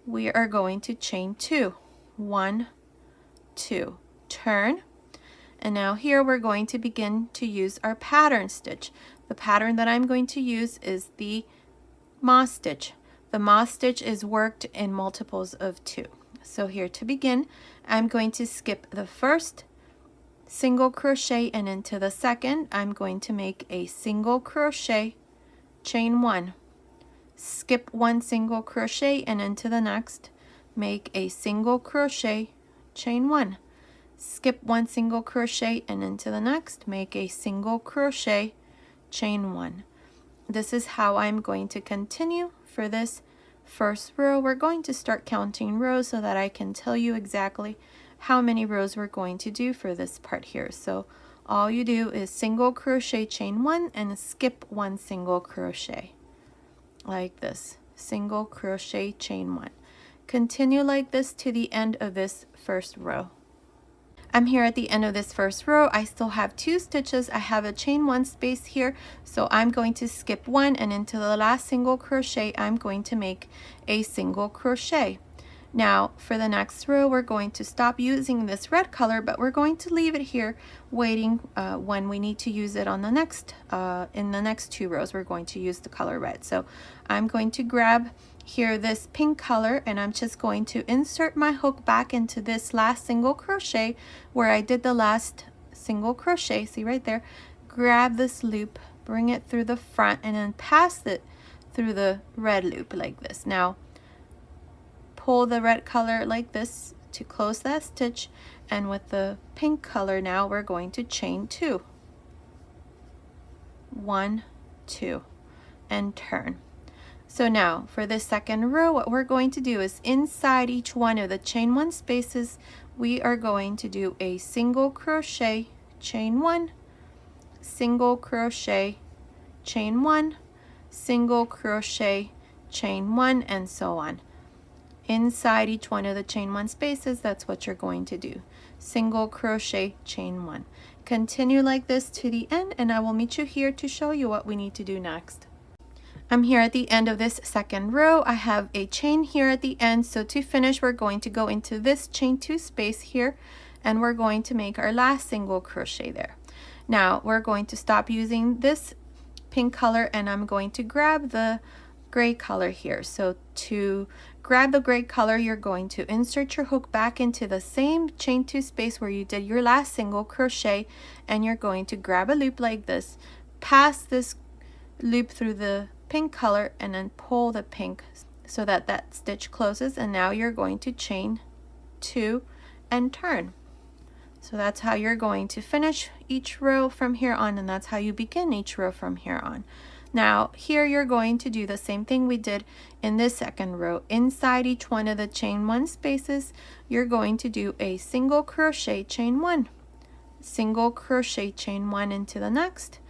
we are going to chain 2. 1, 2, turn, And now here we're going to begin to use our pattern stitch. The pattern that I'm going to use is the moss stitch. The moss stitch is worked in multiples of 2. So here to begin, I'm going to skip the first single crochet, and into the second I'm going to make a single crochet, chain 1, skip 1 single crochet, and into the next make a single crochet, chain 1, skip 1 single crochet, and into the next make a single crochet, chain 1. This is how I'm going to continue for this first row. We're going to start counting rows so that I can tell you exactly how many rows we're going to do for this part here. So all you do is single crochet, chain 1, and skip 1 single crochet like this, single crochet, chain 1. Continue like this to the end of this first row. I'm here at the end of this first row. I still have 2 stitches. I have a chain 1 space here, so I'm going to skip 1, and into the last single crochet I'm going to make a single crochet. Now for the next row we're going to stop using this red color, but we're going to leave it here waiting when we need to use it on the next in the next 2 rows. We're going to use the color red. So I'm going to grab here this pink color, and I'm just going to insert my hook back into this last single crochet where I did the last single crochet. See right there, grab this loop, bring it through the front, and then pass it through the red loop like this. Now pull the red color like this to close that stitch, and with the pink color now we're going to chain 2, 1, 2, and turn. So now for this second row, what we're going to do is inside each one of the chain 1 spaces we are going to do a single crochet, chain 1, single crochet, chain 1, single crochet, chain 1, and so on. Inside each one of the chain 1 spaces, that's what you're going to do. Single crochet, chain 1. Continue like this to the end, and I will meet you here to show you what we need to do next. I'm here at the end of this second row. I have a chain here at the end, so to finish we're going to go into this chain 2 space here, and we're going to make our last single crochet there. Now we're going to stop using this pink color, and I'm going to grab the gray color here. So to grab the gray color, you're going to insert your hook back into the same chain 2 space where you did your last single crochet, and you're going to grab a loop like this, pass this loop through the pink color, and then pull the pink so that that stitch closes, and now you're going to chain 2 and turn. So that's how you're going to finish each row from here on, and that's how you begin each row from here on. Now here you're going to do the same thing we did in this second row. Inside each one of the chain 1 spaces you're going to do a single crochet, chain 1, single crochet, chain 1 into the next,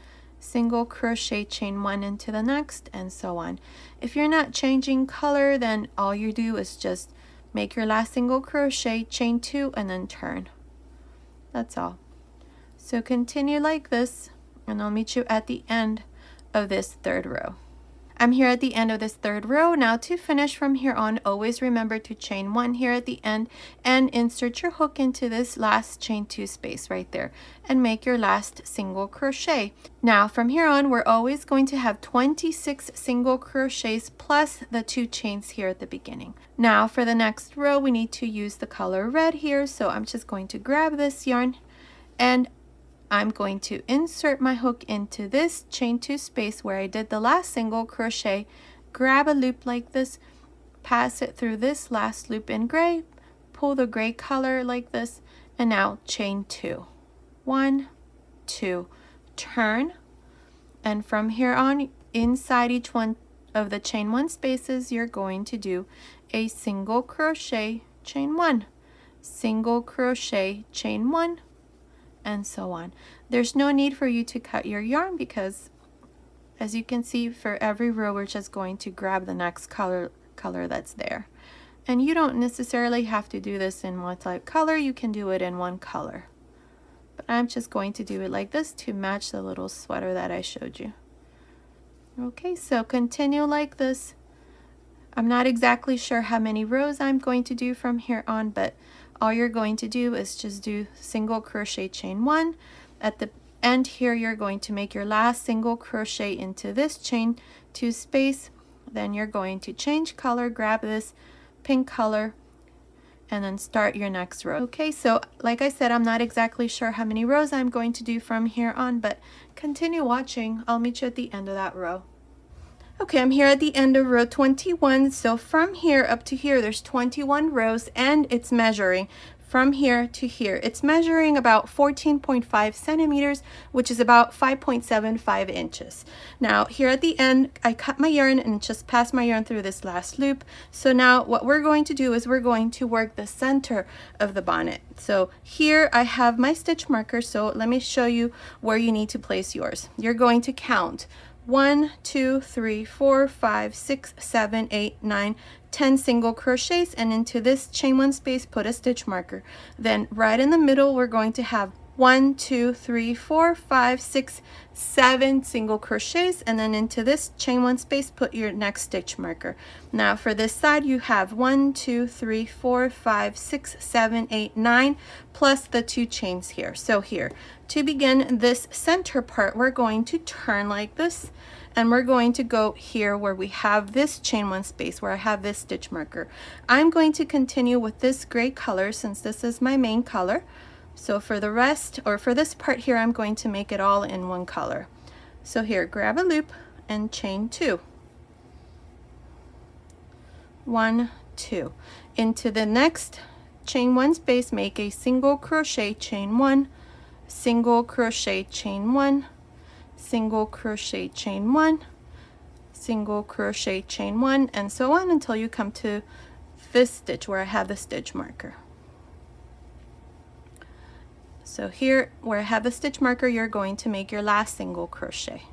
single crochet, chain 1 into the next, and so on. If you're not changing color, then all you do is just make your last single crochet, chain 2, and then turn. That's all. So continue like this, and I'll meet you at the end of this third row. I'm here at the end of this third row. Now to finish from here on, always remember to chain 1 here at the end and insert your hook into this last chain 2 space right there and make your last single crochet. Now from here on, we're always going to have 26 single crochets plus the 2 chains here at the beginning. Now for the next row, we need to use the color red here, so I'm just going to grab this yarn, and I'm going to insert my hook into this chain 2 space where I did the last single crochet, grab a loop like this, pass it through this last loop in gray, pull the gray color like this, and now chain 2, 1, 2, turn, and from here on, inside each one of the chain 1 spaces you're going to do a single crochet, chain 1, single crochet, chain 1, and so on. There's no need for you to cut your yarn because, as you can see, for every row we're just going to grab the next color that's there. And you don't necessarily have to do this in multi-color, you can do it in one color. But I'm just going to do it like this to match the little sweater that I showed you. Okay, so continue like this. I'm not exactly sure how many rows I'm going to do from here on, but all you're going to do is just do single crochet chain 1. At the end here, you're going to make your last single crochet into this chain 2 space. Then you're going to change color, grab this pink color, and then start your next row. Okay, so like I said, I'm not exactly sure how many rows I'm going to do from here on, but continue watching. I'll meet you at the end of that row. Okay, I'm here at the end of row 21. So from here up to here, there's 21 rows, and it's measuring from here to here. It's measuring about 14.5 centimeters, which is about 5.75 inches. Now here at the end, I cut my yarn and just passed my yarn through this last loop. So now what we're going to do is we're going to work the center of the bonnet. So here I have my stitch marker. So let me show you where you need to place yours. You're going to count 1, 2, 3, 4, 5, 6, 7, 8, 9, 10 single crochets, and into this chain 1 space put a stitch marker. Then right in the middle we're going to have 1, 2, 3, 4, 5, 6, 7 single crochets, and then into this chain 1 space put your next stitch marker. Now for this side you have 1, 2, 3, 4, 5, 6, 7, 8, 9 plus the 2 chains here. So here, to begin this center part, we're going to turn like this, and we're going to go here where we have this chain 1 space where I have this stitch marker. I'm going to continue with this gray color since this is my main color. So for the rest, or for this part here, I'm going to make it all in one color. So here, grab a loop and chain 2. 1, 2. Into the next chain 1 space, make a single crochet, chain 1, single crochet, chain 1, single crochet, chain 1, single crochet, chain 1, and so on until you come to this stitch where I have the stitch marker. So here where I have the stitch marker, you're going to make your last single crochet.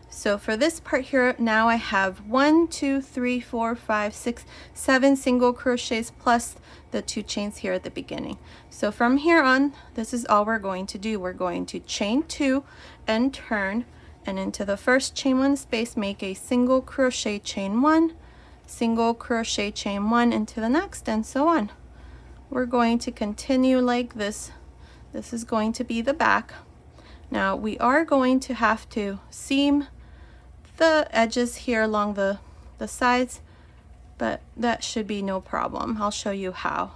So for this part here, now I have 1, 2, 3, 4, 5, 6, 7 single crochets plus the 2 chains here at the beginning. So from here on, this is all we're going to do. We're going to chain 2 and turn, and into the first chain 1 space make a single crochet, chain 1, single crochet, chain 1 into the next, and so on. We're going to continue like this. This is going to be the back. Now we are going to have to seam the edges here along the sides, but that should be no problem. I'll show you how.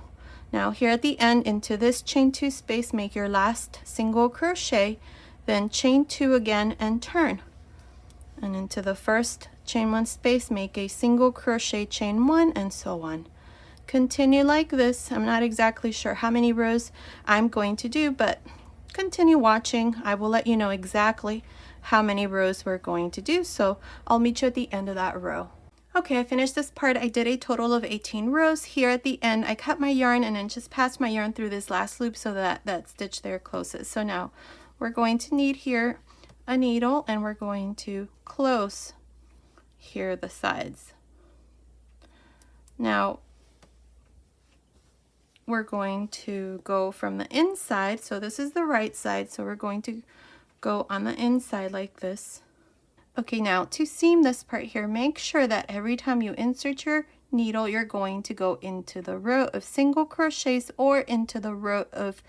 Now here at the end, into this chain 2 space, make your last single crochet, then chain 2 again and turn. And into the first chain 1 space, make a single crochet, chain 1, and so on. Continue like this. I'm not exactly sure how many rows I'm going to do, but continue watching. I will let you know exactly how many rows we're going to do, so I'll meet you at the end of that row. Okay, I finished this part. I did a total of 18 rows. Here at the end, I cut my yarn and then just passed my yarn through this last loop so that that stitch there closes. So now we're going to need here a needle, and we're going to close here the sides. Now we're going to go from the inside, so this is the right side, so we're going to go on the inside like this. Okay, now to seam this part here, make sure that every time you insert your needle, you're going to go into the row of single crochets or into the row of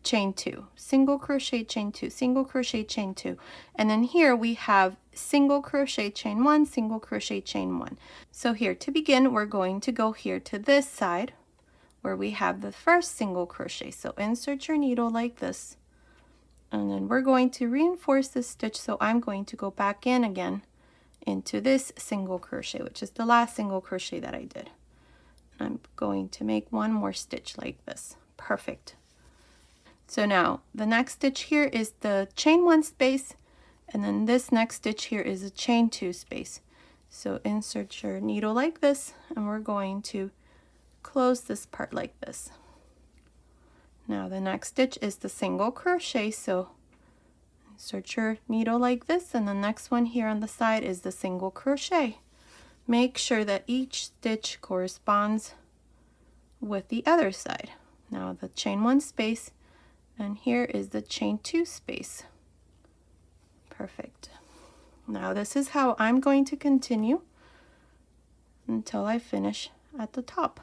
chain 2, single crochet, chain 2, single crochet, chain 2, and then here we have single crochet, chain 1, single crochet, chain 1. So here to begin, we're going to go here to this side where we have the first single crochet. So insert your needle like this, and then we're going to reinforce this stitch. So I'm going to go back in again into this single crochet, which is the last single crochet that I did. I'm going to make one more stitch like this. Perfect. So now the next stitch here is the chain 1 space, and then this next stitch here is a chain 2 space. So insert your needle like this, and we're going to close this part like this. Now the next stitch is the single crochet, so insert your needle like this, and the next one here on the side is the single crochet. Make sure that each stitch corresponds with the other side. Now the chain 1 space, and here is the chain 2 space. Perfect. Now this is how I'm going to continue until I finish at the top.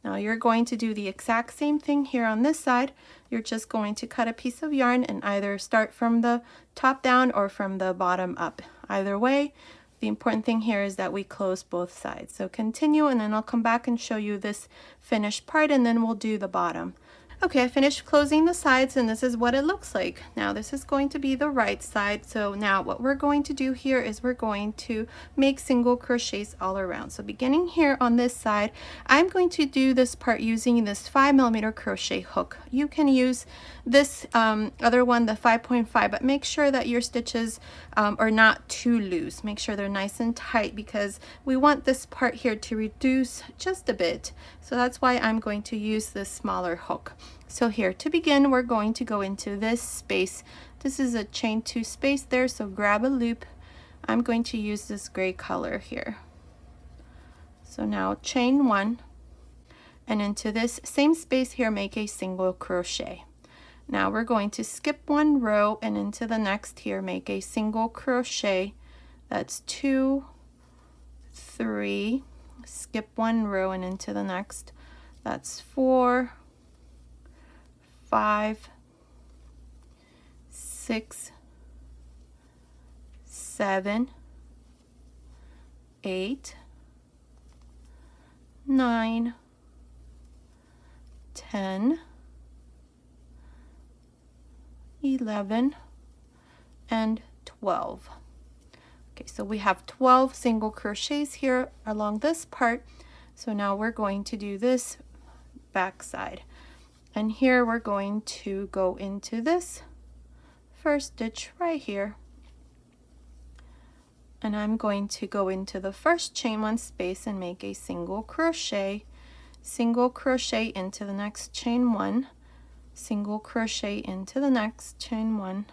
Now you're going to do the exact same thing here on this side. You're just going to cut a piece of yarn and either start from the top down or from the bottom up. Either way, the important thing here is that we close both sides. So continue, and then I'll come back and show you this finished part, and then we'll do the bottom. Okay, I finished closing the sides, and this is what it looks like. Now this is going to be the right side. So now what we're going to do here is we're going to make single crochets all around. So beginning here on this side, I'm going to do this part using this 5mm crochet hook. You can use this other one, the 5.5, but make sure that your stitches are not too loose. Make sure they're nice and tight, because we want this part here to reduce just a bit. So that's why I'm going to use this smaller hook. So here, to begin, we're going to go into this space. This is a chain 2 space there, so grab a loop. I'm going to use this gray color here. So now chain 1, and into this same space here, make a single crochet. Now we're going to skip 1 row, and into the next here, make a single crochet. That's 2, 3, skip 1 row, and into the next. That's 4, 5, 6, 7, 8, 9, 10, 11, and 12. Okay, so we have 12 single crochets here along this part. So now we're going to do this back side. And here we're going to go into this first stitch right here. And I'm going to go into the first chain 1 space and make a single crochet into the next chain 1, single crochet into the next chain 1,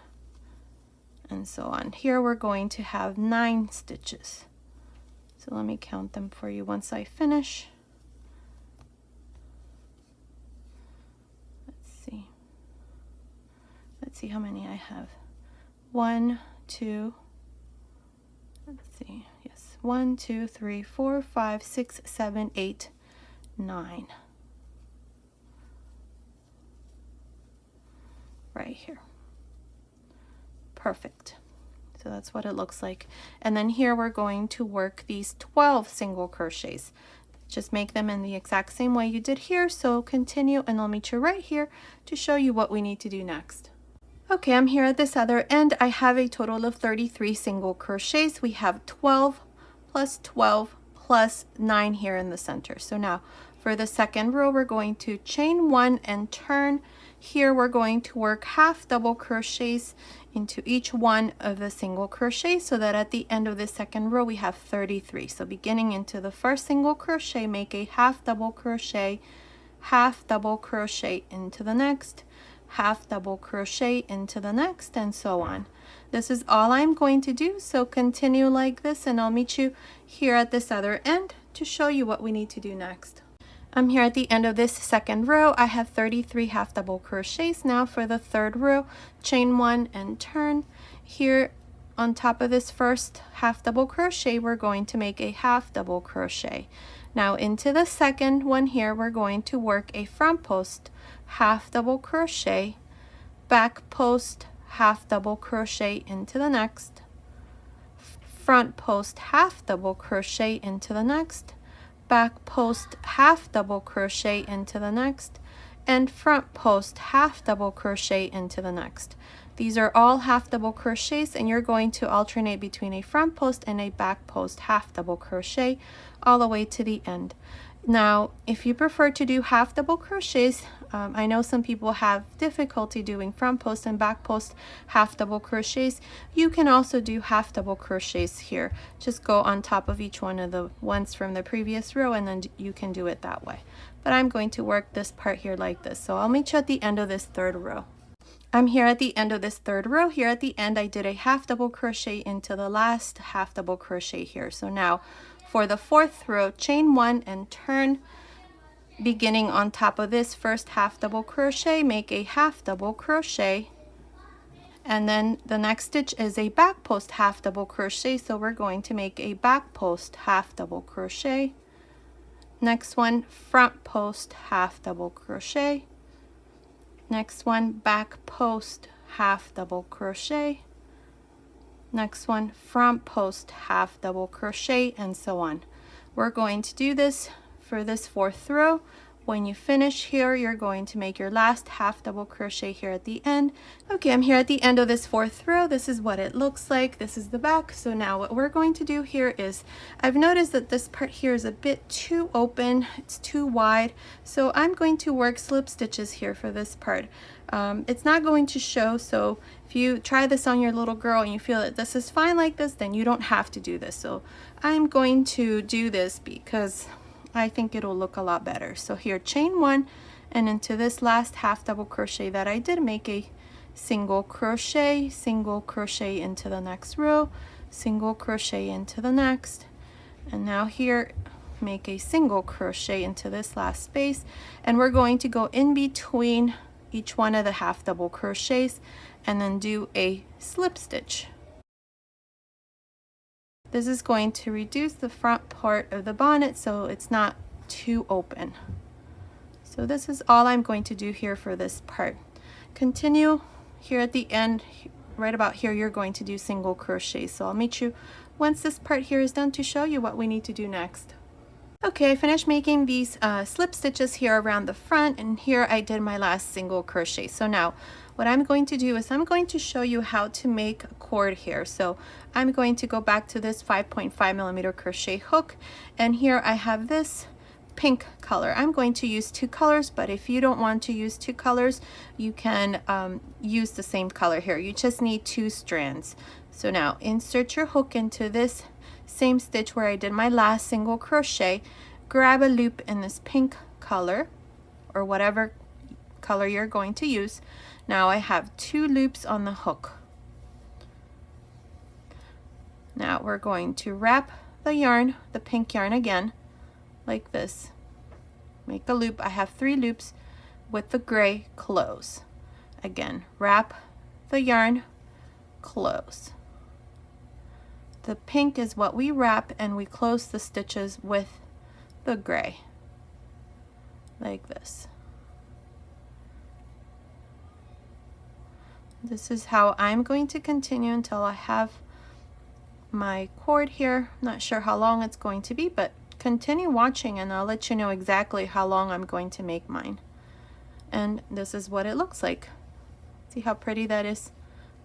and so on. Here we're going to have 9 stitches. So let me count them for you once I finish. Let's see how many I have. 1, 2, let's see, yes, 1, 2, 3, 4, 5, 6, 7, 8, 9. Right here. Perfect. So that's what it looks like. And then here we're going to work these 12 single crochets. Just make them in the exact same way you did here. So continue, and I'll meet you right here to show you what we need to do next. Okay, I'm here at this other end. I have a total of 33 single crochets. We have 12 plus 12 plus 9 here in the center. So now for the second row, we're going to chain 1 and turn. Here we're going to work half double crochets into each one of the single crochets, so that at the end of the second row we have 33. So beginning into the first single crochet, make a half double crochet into the next, half double crochet into the next, and so on. This is all I'm going to do, so continue like this, and I'll meet you here at this other end to show you what we need to do next. I'm here at the end of this second row. I have 33 half double crochets. Now for the third row, chain 1 and turn. Here on top of this first half double crochet, we're going to make a half double crochet. Now into the second one here, we're going to work a front post half double crochet, back post half double crochet into the next, front post half double crochet into the next, back post half double crochet into the next, and front post half double crochet into the next. These are all half double crochets, and you're going to alternate between a front post and a back post half double crochet all the way to the end. Now, if you prefer to do half double crochets, I know some people have difficulty doing front post and back post half double crochets. You can also do half double crochets here. Just go on top of each one of the ones from the previous row, and then you can do it that way. But I'm going to work this part here like this. So I'll meet you at the end of this third row. I'm here at the end of this third row. Here at the end, I did a half double crochet into the last half double crochet here. So now for the fourth row, chain 1 and turn. Beginning on top of this first half double crochet, make a half double crochet, and then the next stitch is a back post half double crochet, so we're going to make a back post half double crochet Next one, front post half double crochet. Next one, back post half double crochet. Next one, front post half double crochet, and so on. We're going to do this for this 4th row. When you finish here, you're going to make your last half double crochet here at the end. Okay, I'm here at the end of this 4th row. This is what it looks like. This is the back. So now what we're going to do here is, I've noticed that this part here is a bit too open. It's too wide. So I'm going to work slip stitches here for this part. It's not going to show, so if you try this on your little girl and you feel that this is fine like this, then you don't have to do this. So I'm going to do this because I think it'll look a lot better. So here, chain 1, and into this last half double crochet that I did, make a single crochet into the next row, single crochet into the next, and now here make a single crochet into this last space, and we're going to go in between each one of the half double crochets and then do a slip stitch. This is going to reduce the front part of the bonnet so it's not too open. So this is all I'm going to do here for this part. Continue here at the end, right about here, you're going to do single crochet. So I'll meet you once this part here is done to show you what we need to do next. Okay, I finished making these slip stitches here around the front, and here I did my last single crochet. So now what I'm going to do is I'm going to show you how to make a cord here. So I'm going to go back to this 5.5mm crochet hook, and here I have this pink color. I'm going to use 2 colors, but if you don't want to use 2 colors, you can use the same color here. You just need 2 strands. So now insert your hook into this same stitch where I did my last single crochet, grab a loop in this pink color or whatever color you're going to use. Now I have 2 loops on the hook. Now we're going to wrap the yarn, the pink yarn again, like this. Make a loop. I have 3 loops with the gray, close. Again, wrap the yarn, close. The pink is what we wrap, and we close the stitches with the gray, like this. This is how I'm going to continue until I have my cord here. Not sure how long it's going to be, but continue watching and I'll let you know exactly how long I'm going to make mine. And this is what it looks like. See how pretty that is?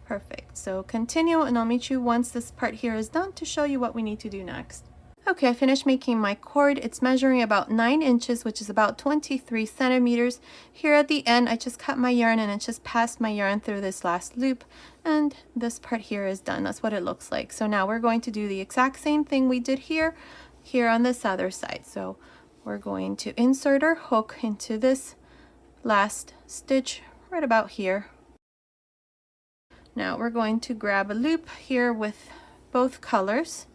Perfect. So continue, and I'll meet you once this part here is done to show you what we need to do next. Okay, I finished making my cord. It's measuring about 9 inches, which is about 23 centimeters. Here at the end, I just cut my yarn and I just passed my yarn through this last loop, and this part here is done. That's what it looks like. So now we're going to do the exact same thing we did here on this other side. So we're going to insert our hook into this last stitch right about here. Now we're going to grab a loop here with both colors.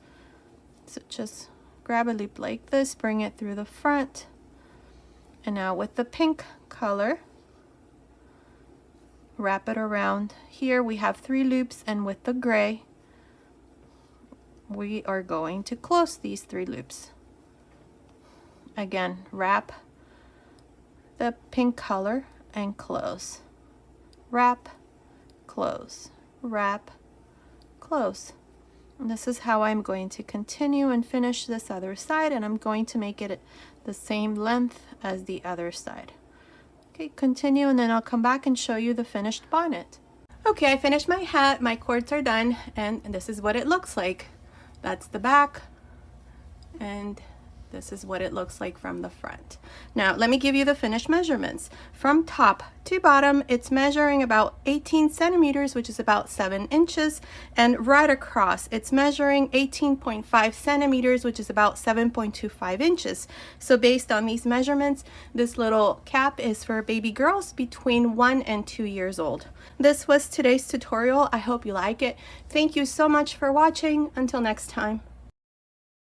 So just grab a loop like this, bring it through the front. And now with the pink color, wrap it around. Here we have 3 loops, and with the gray, we are going to close these 3 loops. Again, wrap the pink color and close. Wrap, close, wrap, close. And this is how I'm going to continue and finish this other side, and I'm going to make it the same length as the other side. Okay, continue, and then I'll come back and show you the finished bonnet. Okay, I finished my hat, my cords are done, and this is what it looks like. That's the back, and this is what it looks like from the front. Now, let me give you the finished measurements. From top to bottom, it's measuring about 18 centimeters, which is about 7 inches. And right across, it's measuring 18.5 centimeters, which is about 7.25 inches. So based on these measurements, this little cap is for baby girls between 1 and 2 years old. This was today's tutorial. I hope you like it. Thank you so much for watching. Until next time.